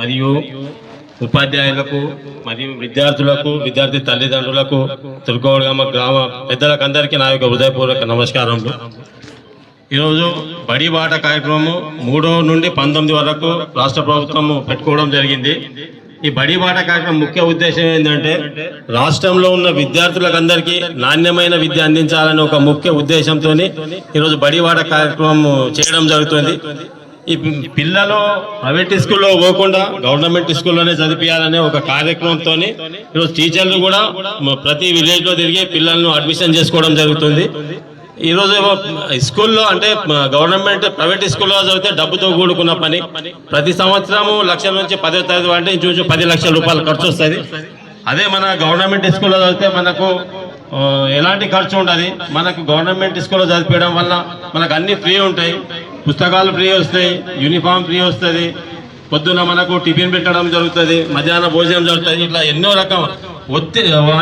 మరియు ఉపాధ్యాయులకు మరియు విద్యార్థులకు విద్యార్థి తల్లిదండ్రులకు తుర్కోవడగమ్మ గ్రామ పెద్దలకు అందరికీ నా యొక్క హృదయపూర్వక నమస్కారములు. ఈరోజు బడి బాట కార్యక్రమం 3 నుండి 19 వరకు రాష్ట్ర ప్రభుత్వం పెట్టుకోవడం జరిగింది. ఈ బడి బాట కార్యక్రమం ముఖ్య ఉద్దేశం ఏంటంటే రాష్ట్రంలో ఉన్న విద్యార్థులకు అందరికీ నాణ్యమైన విద్య అందించాలనే ఒక ముఖ్య ఉద్దేశంతో ఈరోజు బడి బాట కార్యక్రమం చేయడం జరుగుతుంది. ఈ పిల్లలు ప్రైవేట్ స్కూల్లో పోకుండా గవర్నమెంట్ స్కూల్లోనే చదివించాలనే ఒక కార్యక్రమంతో ఈరోజు టీచర్లు కూడా ప్రతి విలేజ్లో తిరిగి పిల్లలను అడ్మిషన్ చేసుకోవడం జరుగుతుంది. ఈరోజు స్కూల్లో అంటే గవర్నమెంట్ ప్రైవేట్ స్కూల్లో చదివితే డబ్బుతో కూడుకున్న పని. ప్రతి సంవత్సరము 1 లక్షల నుంచి 10వ తరగతి అంటే ఇంచుమించు 10 లక్షల రూపాయలు ఖర్చు వస్తుంది. అదే మన గవర్నమెంట్ స్కూల్లో చదివితే మనకు ఎలాంటి ఖర్చు ఉండదు. మనకు గవర్నమెంట్ స్కూల్లో చదివించడం వల్ల మనకు అన్ని ఫ్రీ ఉంటాయి. పుస్తకాలు ఫ్రీ వస్తాయి, యూనిఫామ్ ఫ్రీ వస్తుంది, పొద్దున్న మనకు టిఫిన్ పెట్టడం జరుగుతుంది, మధ్యాహ్న భోజనం జరుగుతుంది. ఇట్లా ఎన్నో రకం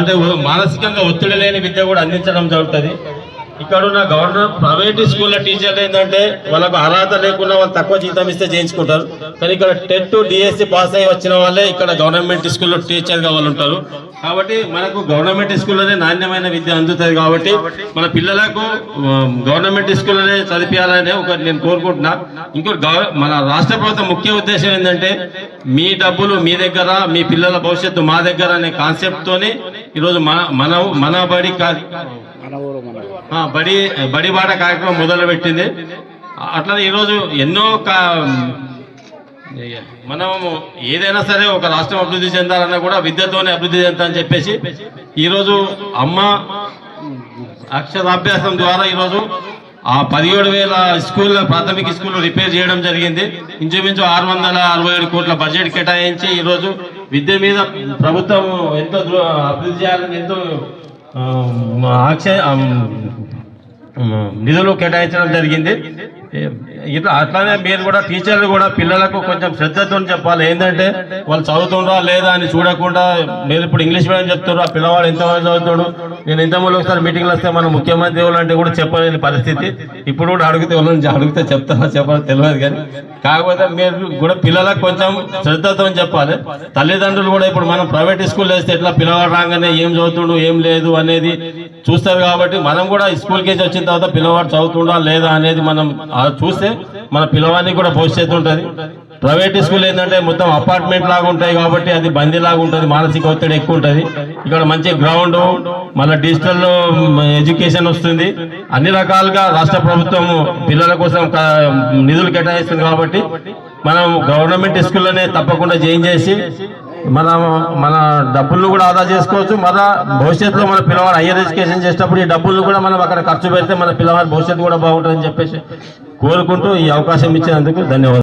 అంటే మానసికంగా ఒత్తిడి లేని విద్య కూడా అందించడం జరుగుతుంది. ఇక్కడ ఉన్న గవర్నమెంట్ ప్రైవేట్ స్కూల్లో టీచర్లు ఏంటంటే వాళ్ళకు అర్హత లేకుండా వాళ్ళు తక్కువ జీతం ఇస్తే చేయించుకుంటారు. కానీ ఇక్కడ టెట్ డిఎస్సి పాస్ అయ్యి వచ్చిన వాళ్ళే ఇక్కడ గవర్నమెంట్ స్కూల్లో టీచర్గా వాళ్ళు ఉంటారు. కాబట్టి మనకు గవర్నమెంట్ స్కూల్లోనే నాణ్యమైన విద్య అందుతుంది. కాబట్టి మన పిల్లలకు గవర్నమెంట్ స్కూల్లోనే చదివించాలనే నేను కోరుకుంటున్నా. ఇంకోటి మన రాష్ట్ర ప్రభుత్వం ముఖ్య ఉద్దేశం ఏంటంటే మీ డబ్బులు మీ దగ్గర, మీ పిల్లల భవిష్యత్తు మా దగ్గర అనే కాన్సెప్ట్తోనే ఈరోజు మన బడి బాట కార్యక్రమం మొదలుపెట్టింది. అట్లనే ఈరోజు ఎన్నో మనం ఏదైనా సరే ఒక రాష్ట్రం అభివృద్ధి చెందాలన్నా కూడా విద్యతోనే అభివృద్ధి చెందాలని చెప్పేసి ఈరోజు అమ్మ అక్షరాభ్యాసం ద్వారా ఈరోజు ఆ 17,000 స్కూల్ ప్రాథమిక స్కూల్ రిపేర్ చేయడం జరిగింది. ఇంచుమించు 667 కోట్ల బడ్జెట్ కేటాయించి ఈరోజు విద్య మీద ప్రభుత్వం ఎంతో అభివృద్ధి చేయాలని ఎంతో నిధులు కేటాయించడం జరిగింది. ఇట్లా అట్లానే మీరు కూడా టీచర్లు కూడా పిల్లలకు కొంచెం శ్రద్ధతో చెప్పాలి. ఏంటంటే వాళ్ళు చదువుతుండ్రా లేదా అని చూడకుండా మీరు ఇప్పుడు ఇంగ్లీష్ మీడియం చెప్తున్నారు, ఆ పిల్లవాడు ఎంతమంది చదువుతాడు. నేను ఇంతమంది ఒకసారి మీటింగ్లు వస్తే మన ముఖ్యమంత్రి అంటే కూడా చెప్పలేని పరిస్థితి. ఇప్పుడు కూడా అడిగితే చెప్తారా చెప్పాలో తెలియదు. కానీ కాకపోతే మీరు కూడా పిల్లలకు కొంచెం శ్రద్ధతో చెప్పాలి. తల్లిదండ్రులు కూడా ఇప్పుడు మనం ప్రైవేట్ స్కూల్ వేస్తే ఎట్లా పిల్లవాడు రాగానే ఏం చదువుతుండు ఏం లేదు అనేది చూస్తారు. కాబట్టి మనం కూడా స్కూల్కి వచ్చిన తర్వాత పిల్లవాడు చదువుతుండా లేదా అనేది మనం చూస్తే మన పిల్లవాడికి కూడా భవిష్యత్తు ఉంటుంది. ప్రైవేట్ స్కూల్ ఏంటంటే మొత్తం అపార్ట్మెంట్ లాగా ఉంటాయి కాబట్టి అది బందీ లాగా ఉంటుంది, మానసిక ఒత్తిడి ఎక్కువ ఉంటుంది. ఇక్కడ మంచి గ్రౌండ్, మళ్ళీ డిజిటల్ ఎడ్యుకేషన్ వస్తుంది. అన్ని రకాలుగా రాష్ట్ర ప్రభుత్వం పిల్లల కోసం నిధులు కేటాయిస్తుంది. కాబట్టి మనం గవర్నమెంట్ స్కూల్లోనే తప్పకుండా జాయిన్ చేసి మన డబ్బులను కూడా ఆదా చేసుకోవచ్చు. మన భవిష్యత్తులో మన పిల్లవాడు హైయర్ ఎడ్యుకేషన్ చేసేటప్పుడు ఈ డబ్బులను కూడా మనం అక్కడ ఖర్చు పెడితే మన పిల్లవాడి భవిష్యత్తు కూడా బాగుంటుందని చెప్పేసి కోరుకుంటూ ఈ అవకాశం ఇచ్చినందుకు ధన్యవాదాలు.